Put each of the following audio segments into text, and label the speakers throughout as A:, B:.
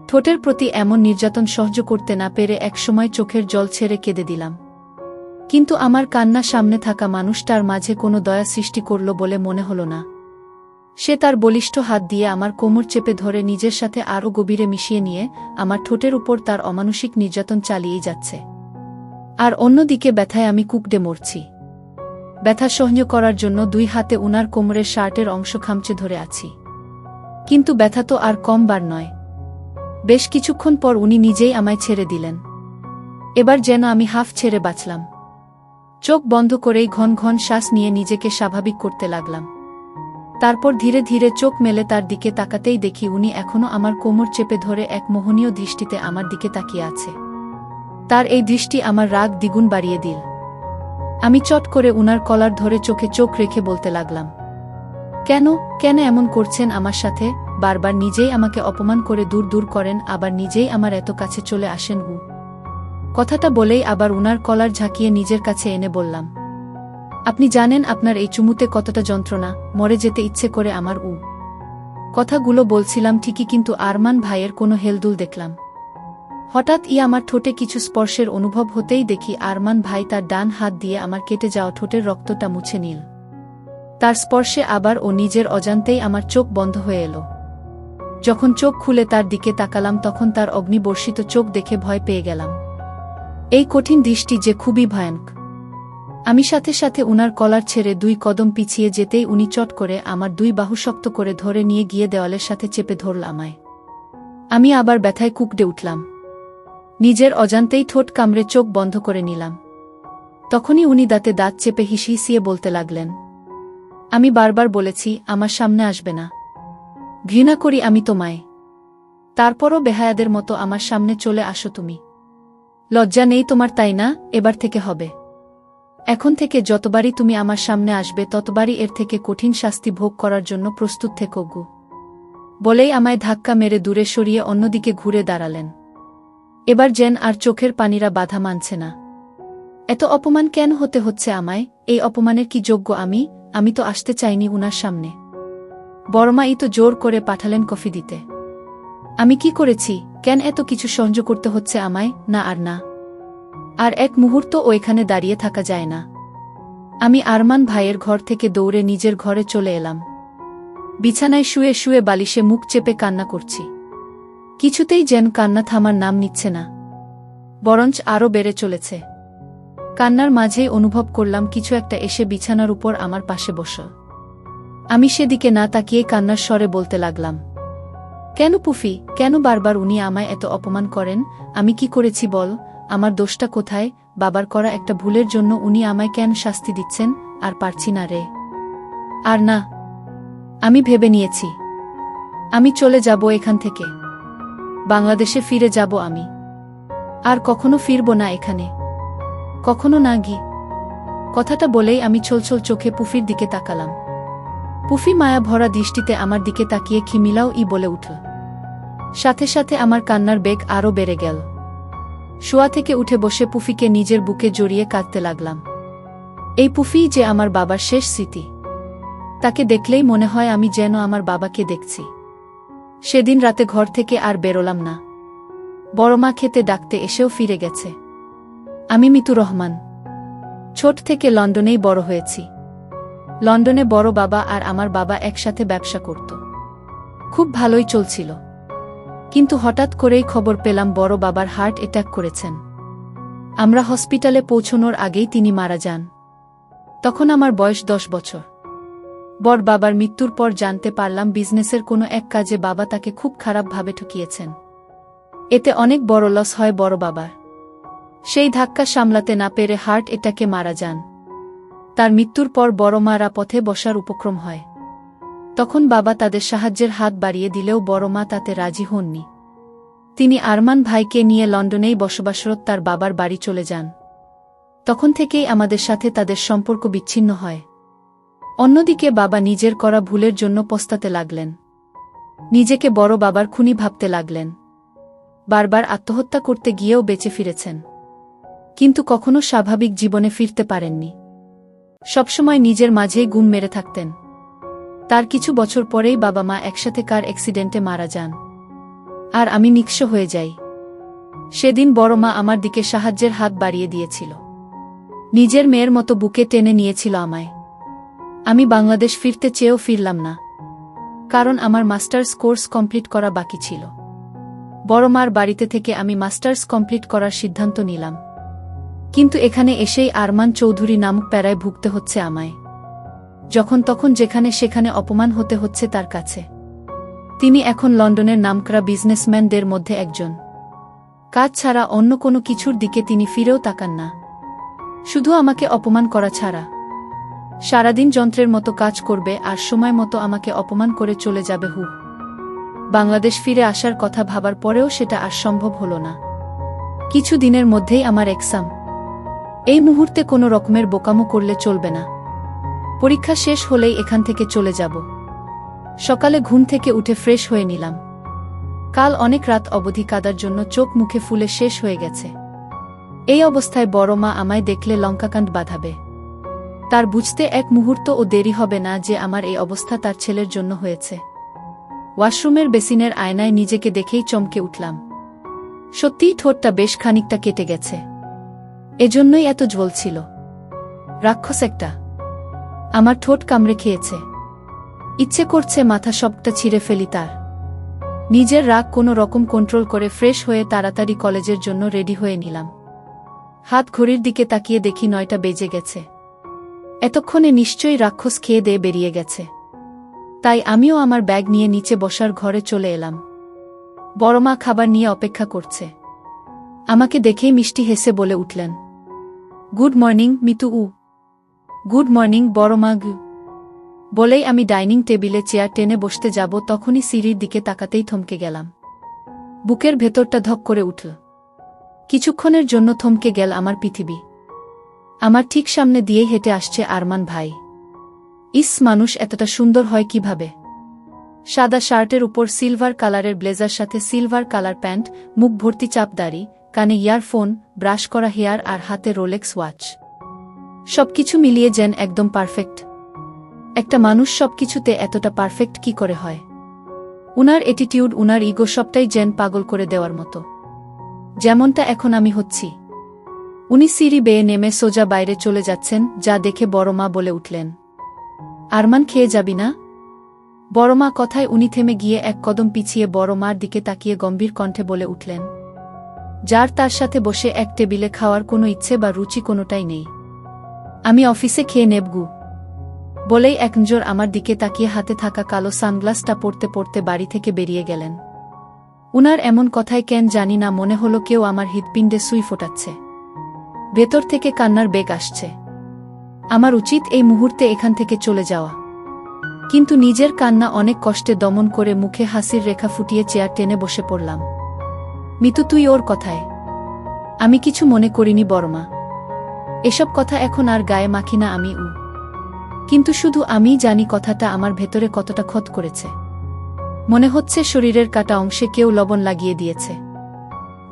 A: ঠোঁটের প্রতি এমন নির্যাতন সহ্য করতে না পেরে একসময় চোখের জল ছেড়ে কেঁদে দিলাম। কিন্তু আমার কান্না সামনে থাকা মানুষটার মাঝে কোনো দয়া সৃষ্টি করল বলে মনে হল না। সে তার বলিষ্ঠ হাত দিয়ে আমার কোমর চেপে ধরে নিজের সাথে আরও গভীরে মিশিয়ে নিয়ে আমার ঠোঁটের উপর তার অমানুষিক নির্যাতন চালিয়েই যাচ্ছে। আর অন্যদিকে ব্যথায় আমি কুকড়ে মরছি। ব্যথা সহ্য করার জন্য দুই হাতে উনার কোমরের শার্টের অংশ খামচে ধরে আছি। কিন্তু ব্যথা তো আর কমবার নয়। বেশ কিছুক্ষণ পর উনি নিজেই আমায় ছেড়ে দিলেন। এবার যেন আমি হাফ ছেড়ে বাঁচলাম। চোখ বন্ধ করেই ঘন ঘন শ্বাস নিয়ে নিজেকে স্বাভাবিক করতে লাগলাম। তারপর ধীরে ধীরে চোখ মেলে তার দিকে তাকাতেই দেখি উনি এখনো আমার কোমর চেপে ধরে এক মোহনীয় দৃষ্টিতে আমার দিকে তাকিয়ে আছে। তার এই দৃষ্টি আমার রাগ দ্বিগুণ বাড়িয়ে দিল। আমি চট করে উনার কলার ধরে চোখে চোখ রেখে বলতে লাগলাম, কেন কেন এমন করছেন আমার সাথে? বারবার নিজেই আমাকে অপমান করে দূর দূর করেন, আবার নিজেই আমার এত কাছে চলে আসেন। কথাটা বলেই আবার উনার কলার ঝাঁকিয়ে নিজের কাছে এনে বললাম, আপনি জানেন আপনার এই চুমুতে কতটা যন্ত্রণা, মরে যেতে ইচ্ছে করে আমার। কথাগুলো বলছিলাম ঠিকই, কিন্তু আরমান ভাইয়ের কোনো হেলদুল দেখলাম। হঠাৎ আমার ঠোঁটে কিছু স্পর্শের অনুভব হতেই দেখি আরমান ভাই তার ডান হাত দিয়ে আমার কেটে যাওয়া ঠোঁটের রক্তটা মুছে নিল। তার স্পর্শে আবার ও নিজের অজান্তেই আমার চোখ বন্ধ হয়ে এলো। যখন চোখ খুলে তার দিকে তাকালাম তখন তার অগ্নিবর্ষিত চোখ দেখে ভয় পেয়ে গেলাম। এই কঠিন দৃষ্টি যে খুবই ভয়ানক। আমি সাথে সাথে উনার কলার ছেড়ে 2 কদম পিছিয়ে যেতেই উনি চট করে আমার 2 বাহু শক্ত করে ধরে নিয়ে গিয়ে দেওয়ালের সাথে চেপে ধরল আমায়। আমি আবার ব্যথায় কুকড়ে উঠলাম। নিজের অজান্তেই ঠোঁট কামড়ে চোখ বন্ধ করে নিলাম। তখনই উনি দাঁতে দাঁত চেপে হিসিয়ে বলতে লাগলেন, আমি বারবার বলেছি আমার সামনে আসবে না। ঘৃণা করি আমি তোমায়। তারপরও বেহায়াদের মতো আমার সামনে চলে আসো তুমি। লজ্জা নেই তোমার, তাই না? এবার থেকে হবে। এখন থেকে যতবারই তুমি আমার সামনে আসবে ততবারই এর থেকে কঠিন শাস্তি ভোগ করার জন্য প্রস্তুত থেকো গো। বলেই আমায় ধাক্কা মেরে দূরে সরিয়ে অন্যদিকে ঘুরে দাঁড়ালেন। এবার যেন আর চোখের পানিরা বাধা মানছে না। এত অপমান কেন হতে হচ্ছে আমায়? এই অপমানের কি যোগ্য আমি? আমি তো আসতে চাইনি উনার সামনে। বড়মাই তো জোর করে পাঠালেন কফি দিতে। আমি কি করেছি? কেন এত কিছু সহ্য করতে হচ্ছে আমায়? না আর না। আর এক মুহূর্ত এখানে দাঁড়িয়ে থাকা যায় না। আমি আরমান ভাইয়ের ঘর থেকে দৌড়ে নিজের ঘরে চলে এলাম। বিছানায় শুয়ে শুয়ে বালিশে মুখ চেপে কান্না করছি। কিছুতেই যেন কান্না থামার নাম নিচ্ছে না, বরঞ্চ আরও বেড়ে চলেছে। কান্নার মাঝেই অনুভব করলাম কিছু একটা এসে বিছানার উপর আমার পাশে বসল। আমি সেদিকে না তাকিয়ে কান্নার স্বরে বলতে লাগলাম, কেন পুফি, কেন বারবার উনি আমায় এত অপমান করেন? আমি কি করেছি বল? আমার দোষটা কোথায়? বাবার করা একটা ভুলের জন্য উনি আমায় কেন শাস্তি দিচ্ছেন? আর পারছি না রে। আর না, আমি ভেবে নিয়েছি আমি চলে যাব এখান থেকে। বাংলাদেশে ফিরে যাব আমি। আর কখনো ফিরব না এখানে, কখনো না গি। কথাটা বলেই আমি ছলছল চোখে পুফির দিকে তাকালাম। পুফি মায়া ভরা দৃষ্টিতে আমার দিকে তাকিয়ে খিমিলাও বলে উঠল। সাথে সাথে আমার কান্নার বেগ আরও বেড়ে গেল। শোয়া থেকে উঠে বসে পুফিকে নিজের বুকে জড়িয়ে কাঁদতে লাগলাম। এই পুফিই যে আমার বাবার শেষ স্মৃতি। তাকে দেখলেই মনে হয় আমি যেন আমার বাবাকে দেখছি। সেদিন রাতে ঘর থেকে আর বেরোলাম না। বড়মা খেতে ডাকতে এসেও ফিরে গেছে। আমি মিতু রহমান। ছোট থেকে লন্ডনেই বড় হয়েছি। লন্ডনে বড় বাবা আর আমার বাবা একসাথে ব্যবসা করত। খুব ভালোই চলছিল। কিন্তু হঠাৎ করেই খবর পেলাম বড় বাবার হার্ট অ্যাটাক করেছেন। আমরা হসপিটালে পৌঁছনোর আগেই তিনি মারা যান। তখন আমার বয়স 10 বছর। বড় বাবার মৃত্যুর পর জানতে পারলাম বিজনেসের কোনো এক কাজে বাবা তাকে খুব খারাপভাবে ঠকিয়েছেন। এতে অনেক বড় লস হয় বড় বাবার। সেই ধাক্কা সামলাতে না পেরে হার্ট অ্যাটাকে মারা যান। তার মৃত্যুর পর বড় মারা পথে বসার উপক্রম হয়। তখন বাবা তাদের সাহায্যের হাত বাড়িয়ে দিলেও বড় মা তাতে রাজি হননি। তিনি আরমান ভাইকে নিয়ে লন্ডনেই বসবাসরত তার বাবার বাড়ি চলে যান। তখন থেকেই আমাদের সাথে তাদের সম্পর্ক বিচ্ছিন্ন হয়। অন্যদিকে বাবা নিজের করা ভুলের জন্য পস্তাতে লাগলেন। নিজেকে বড় বাবার খুনি ভাবতে লাগলেন। বারবার আত্মহত্যা করতে গিয়েও বেঁচে ফিরেছেন, কিন্তু কখনো স্বাভাবিক জীবনে ফিরতে পারেননি। সবসময় নিজের মাঝেই গুম মেরে থাকতেন। তার কিছু বছর পরেই বাবা মা একসাথে কার অ্যাক্সিডেন্টে মারা যান। আর আমি নিঃস্ব হয়ে যাই। সেদিন বড় মা আমার দিকে সাহায্যের হাত বাড়িয়ে দিয়েছিল। নিজের মেয়ের মতো বুকে টেনে নিয়েছিল আমায়। আমি বাংলাদেশ ফিরতে চেয়েও ফিরলাম না, কারণ আমার মাস্টার্স কোর্স কমপ্লিট করা বাকি ছিল। বড় মার বাড়িতে থেকে আমি মাস্টার্স কমপ্লিট করার সিদ্ধান্ত নিলাম, কিন্তু এখানে এসেই আরমান চৌধুরী নামক প্যারায় ভুগতে হচ্ছে আমায়। যখন তখন যেখানে সেখানে অপমান হতে হচ্ছে তার কাছে। তিনি এখন লন্ডনের নামকরা বিজনেসম্যানদের মধ্যে একজন। কাজ ছাড়া অন্য কোনো কিছুর দিকে তিনি ফিরেও তাকান না, শুধু আমাকে অপমান করা ছাড়া। সারাদিন যন্ত্রের মতো কাজ করবে আর সময় মতো আমাকে অপমান করে চলে যাবে। বাংলাদেশ ফিরে আসার কথা ভাবার পরেও সেটা আর সম্ভব হলো না। কিছু দিনের মধ্যেই আমার এক্সাম। এই মুহূর্তে কোনো রকমের বোকামো করলে চলবে না। পরীক্ষা শেষ হলেই এখান থেকে চলে যাব। সকালে ঘুম থেকে উঠে ফ্রেশ হয়ে নিলাম। কাল অনেক রাত অবধি কাদার জন্য চোখ মুখে ফুলে শেষ হয়ে গেছে। এই অবস্থায় বড় মা আমায় দেখলে লঙ্কাকাণ্ড বাঁধাবে। তার বুঝতে এক মুহূর্তও দেরি হবে না যে আমার এই অবস্থা তার ছেলের জন্য হয়েছে। ওয়াশরুমের বেসিনের আয়নায় নিজেকে দেখেই চমকে উঠলাম। সত্যিই ঠোঁটটা বেশ খানিকটা কেটে গেছে। এজন্যই এত জ্বলছিল। রাক্ষস একটা আমার ঠোঁট কামড়ে খেয়েছে। ইচ্ছে করছে মাথা সবটা ছিঁড়ে ফেলি তার। নিজের রাগ কোনো রকম কন্ট্রোল করে ফ্রেশ হয়ে তাড়াতাড়ি কলেজের জন্য রেডি হয়ে নিলাম। হাত ঘড়ির দিকে তাকিয়ে দেখি 9টা বেজে গেছে। এতক্ষণে নিশ্চয়ই রাক্ষস খেয়ে দিয়ে বেরিয়ে গেছে। তাই আমিও আমার ব্যাগ নিয়ে নিচে বসার ঘরে চলে এলাম। বড় মা খাবার নিয়ে অপেক্ষা করছে। আমাকে দেখেই মিষ্টি হেসে বলে উঠলেন, good morning Mitu. Good morning বড় মা। বলেই আমি ডাইনিং টেবিলে চেয়ার টেনে বসতে যাব, তখনই সিঁড়ির দিকে তাকাতেই থমকে গেলাম। বুকের ভেতরটা ধক করে উঠল। কিছুক্ষণের জন্য থমকে গেল আমার পৃথিবী। আমার ঠিক সামনে দিয়েই হেঁটে আসছে আরমান ভাই। ইস, মানুষ এতটা সুন্দর হয় কিভাবে! সাদা শার্টের উপর সিলভার কালারের ব্লেজার, সাথে সিলভার কালার প্যান্ট, মুখ ভর্তি চাপদাড়ি, কানে ইয়ারফোন, ব্রাশ করা হেয়ার আর হাতে রোলেক্স ওয়াচ। সবকিছু মিলিয়ে যেন একদম পারফেক্ট। একটা মানুষ সবকিছুতে এতটা পারফেক্ট কি করে হয়? উনার অ্যাটিটিউড, উনার ইগো, সবটাই যেন পাগল করে দেওয়ার মতো, যেমনটা এখন আমি হচ্ছি। উনি সিঁড়ি বেয়ে নেমে সোজা বাইরে চলে যাচ্ছেন, যা দেখে বড় মা বলে উঠলেন, আরমান খেয়ে যাবি না? বড় মা কথায় উনি থেমে গিয়ে এক কদম পিছিয়ে বড় মার দিকে তাকিয়ে গম্ভীর কণ্ঠে বলে উঠলেন, যার তার সাথে বসে এক টেবিলে খাওয়ার কোনো ইচ্ছে বা রুচি কোনোটাই নেই। আমি অফিসে খেয়ে নেবগু। বলেই এক নজর আমার দিকে তাকিয়ে হাতে থাকা কালো সানগ্লাসটা পরতে পরতে বাড়ি থেকে বেরিয়ে গেলেন। উনার এমন কথায় কেন জানি না মনে হলো কেউ আমার হৃৎপিণ্ডে সুই ফোটাচ্ছে। ভেতর থেকে কান্নার বেগ আসছে। আমার উচিত এই মুহূর্তে এখান থেকে চলে যাওয়া, কিন্তু নিজের কান্না অনেক কষ্টে দমন করে মুখে হাসির রেখা ফুটিয়ে চেয়ার টেনে বসে পড়লাম। মিতু, তুই ওর কথায়? আমি কিছু মনে করিনি বড়মা। এসব কথা এখন আর গায়ে মাখি না আমি। কিন্তু শুধু আমিই জানি কথাটা আমার ভেতরে কতটা ক্ষত করেছে। মনে হচ্ছে শরীরের কাটা অংশে কেউ লবণ লাগিয়ে দিয়েছে,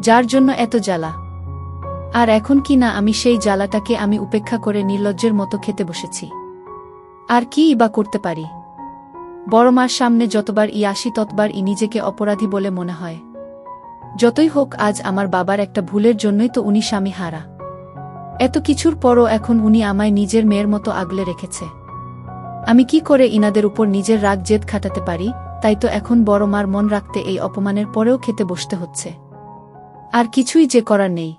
A: যার জন্য এত জ্বালা। আর এখন কি না আমি সেই জ্বালাটাকে আমি উপেক্ষা করে নির্লজ্জের মতো খেতে বসেছি। আর কিই বা করতে পারি? বড় মার সামনে যতবার আসি ততবার নিজেকে অপরাধী বলে মনে হয়। যতই হোক, আজ আমার বাবার একটা ভুলের জন্যই তো উনি স্বামী হারা। এত কিছুর পরও এখন উনি আমায় নিজের মেয়ের মতো আগলে রেখেছে। আমি কি করে ইনাদের উপর নিজের রাগ জেদ খাটাতে পারি? তাই তো এখন বড় মার মন রাখতে এই অপমানের পরেও খেতে বসতে হচ্ছে। আর কিছুই যে করার নেই।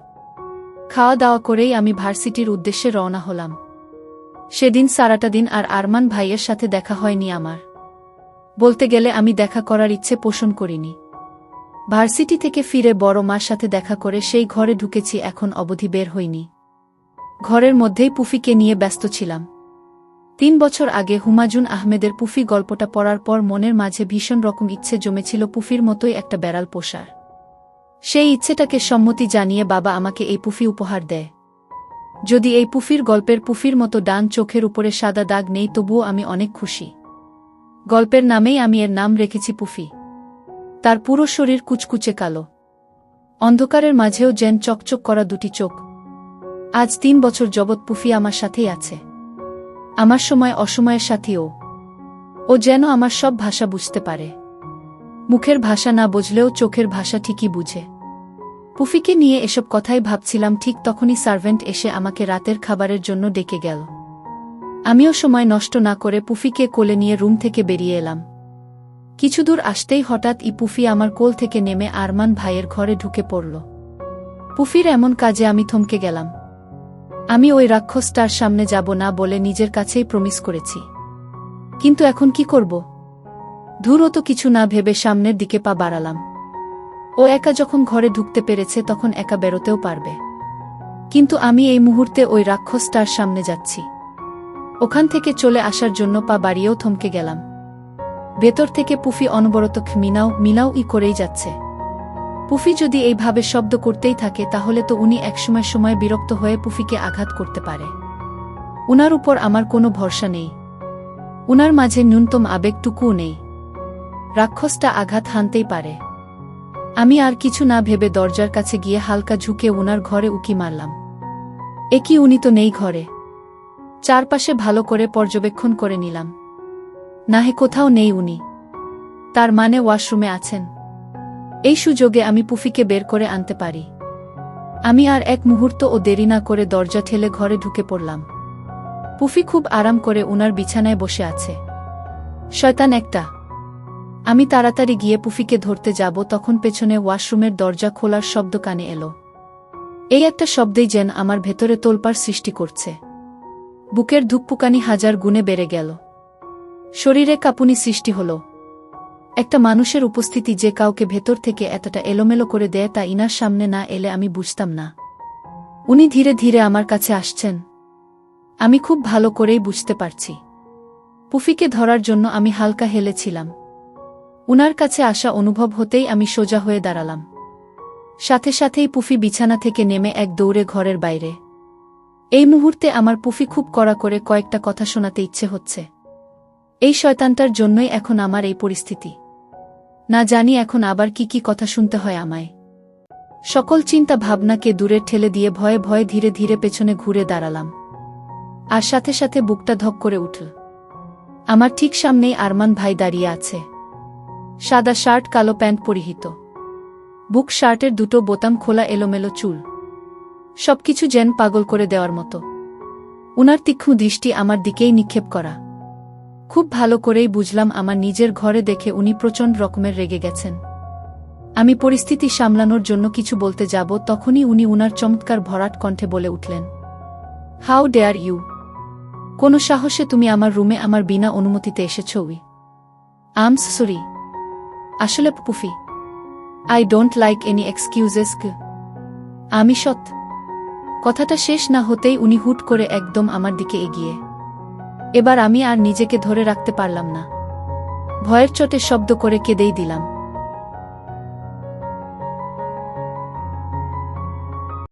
A: খাওয়া দাওয়া করেই আমি ভার্সিটির উদ্দেশ্যে রওনা হলাম। সেদিন সারাটা দিন আর আরমান ভাইয়ের সাথে দেখা হয়নি আমার। বলতে গেলে আমি দেখা করার ইচ্ছে পোষণ করিনি। ভার্সিটি থেকে ফিরে বড় মার সাথে দেখা করে সেই ঘরে ঢুকেছি, এখন অবধি বের হইনি। ঘরের মধ্যেই পুফিকে নিয়ে ব্যস্ত ছিলাম। 3 বছর আগে হুমায়ুন আহমেদের পুফি গল্পটা পড়ার পর মনের মাঝে ভীষণ রকম ইচ্ছে জমেছিল পুফির মতোই একটা বেড়াল পোষার। সেই ইচ্ছেটাকে সম্মতি জানিয়ে বাবা আমাকে এই পুফি উপহার দেয়। যদি এই পুফির গল্পের পুফির মতো ডান চোখের উপরে সাদা দাগ নেই, তবুও আমি অনেক খুশি। গল্পের নামেই আমি এর নাম রেখেছি পুফি। তার পুরো শরীর কুচকুচে কালো, অন্ধকারের মাঝেও যেন চকচক করা দুটি চোখ। আজ 3 বছর যাবৎ পুফি আমার সাথেই আছে। আমার সময় অসময়ের সাথেও। ও যেন আমার সব ভাষা বুঝতে পারে। মুখের ভাষা না বুঝলেও চোখের ভাষা ঠিকই বুঝে। পুফিকে নিয়ে এসব কথাই ভাবছিলাম, ঠিক তখনই সার্ভেন্ট এসে আমাকে রাতের খাবারের জন্য ডেকে গেল। আমিও সময় নষ্ট না করে পুফিকে কোলে নিয়ে রুম থেকে বেরিয়ে এলাম। কিছু দূর আসতেই হঠাৎ পুফি আমার কোল থেকে নেমে আরমান ভাইয়ের ঘরে ঢুকে পড়ল। পুফির এমন কাজে আমি থমকে গেলাম। আমি ওই রাক্ষসটার সামনে যাব না বলে নিজের কাছেই প্রমিস করেছি, কিন্তু এখন কি করব? ধুরও তো কিছু না ভেবে সামনের দিকে পা বাড়ালাম। ও একা যখন ঘরে ঢুকতে পেরেছে তখন একা বেরোতেও পারবে, কিন্তু আমি এই মুহূর্তে ওই রাক্ষসটার সামনে যাচ্ছি। ওখান থেকে চলে আসার জন্য পা বাড়িয়েও থমকে গেলাম। ভেতর থেকে পুফি অনবরত মিনাও মিনাও করেই যাচ্ছে। পুফি যদি এইভাবে শব্দ করতেই থাকে তাহলে তো উনি একসময় সময় বিরক্ত হয়ে পুফিকে আঘাত করতে পারে। উনার উপর আমার কোনো ভরসা নেই, উনার মাঝে ন্যূনতম আবেগটুকুও নেই। রাক্ষসটা আঘাত হানতেই পারে। আমি আর কিছু না ভেবে দরজার কাছে গিয়ে হালকা ঝুঁকে উনার ঘরে উকি মারলাম। কি উনি তো নেই ঘরে। চারপাশে ভালো করে পর্যবেক্ষণ করে নিলাম। নাহে কোথাও নেই উনি, তার মানে ওয়াশরুমে আছেন। এই সুযোগে আমি পুফিকে বের করে আনতে পারি। আমি আর এক মুহূর্তও দেরি না করে দরজা ঠেলে ঘরে ঢুকে পড়লাম। পুফি খুব আরাম করে উনার বিছানায় বসে আছে। শয়তান একটা! আমি তাড়াতাড়ি গিয়ে পুফিকে ধরতে যাব, তখন পেছনে ওয়াশরুমের দরজা খোলার শব্দ কানে এলো। এই একটা শব্দেই যেন আমার ভেতরে তোলপাড় সৃষ্টি করছে। বুকের ধুকপুকানি হাজার গুণে বেড়ে গেল। শরীরে কাঁপুনি সৃষ্টি হল। একটা মানুষের উপস্থিতি যে কাউকে ভেতর থেকে এতটা এলোমেলো করে দেয় তা ইনার সামনে না এলে আমি বুঝতাম না। উনি ধীরে ধীরে আমার কাছে আসছেন, আমি খুব ভালো করেই বুঝতে পারছি। পুফিকে ধরার জন্য আমি হালকা হেলেছিলাম। উনার কাছে আসা অনুভব হতেই আমি সোজা হয়ে দাঁড়ালাম। সাথে সাথেই পুফি বিছানা থেকে নেমে এক দৌড়ে ঘরের বাইরে। এই মুহূর্তে আমার পুফি খুব কড়া করে কয়েকটা কথা শোনাতে ইচ্ছে হচ্ছে। এই শয়তানটার জন্যই এখন আমার এই পরিস্থিতি। না জানি এখন আবার কি কি কথা শুনতে হয় আমায়। সকল চিন্তা ভাবনাকে দূরে ঠেলে দিয়ে ভয়ে ভয়ে ধীরে ধীরে পেছনে ঘুরে দাঁড়ালাম। আর সাথে সাথে বুকটা ধক করে উঠল। আমার ঠিক সামনেই আরমান ভাই দাঁড়িয়ে আছে। সাদা শার্ট, কালো প্যান্ট পরিহিত, বুক শার্টের দুটো বোতাম খোলা, এলোমেলো চুল, সবকিছু যেন পাগল করে দেওয়ার মতো। উনার তীক্ষ্ণ দৃষ্টি আমার দিকেই নিক্ষেপ করা। খুব ভালো করেই বুঝলাম আমার নিজের ঘরে দেখে উনি প্রচণ্ড রকমের রেগে গেছেন। আমি পরিস্থিতি সামলানোর জন্য কিছু বলতে যাব, তখনই উনি উনার চমৎকার ভরাট কণ্ঠে বলে উঠলেন, হাউ ডেয়ার ইউ! কোন সাহসে তুমি আমার রুমে আমার বিনা অনুমতিতে এসেছ? I'm sorry. আসলে পুফি, I don't like any excuses. আমি সৎ। কথাটা শেষ না হতেই উনি হুট করে একদম আমার দিকে এগিয়ে। এবার আমি আর নিজেকে ধরে রাখতে পারলাম না। ভয়ের চোটে শব্দ করে কেঁদেই দিলাম।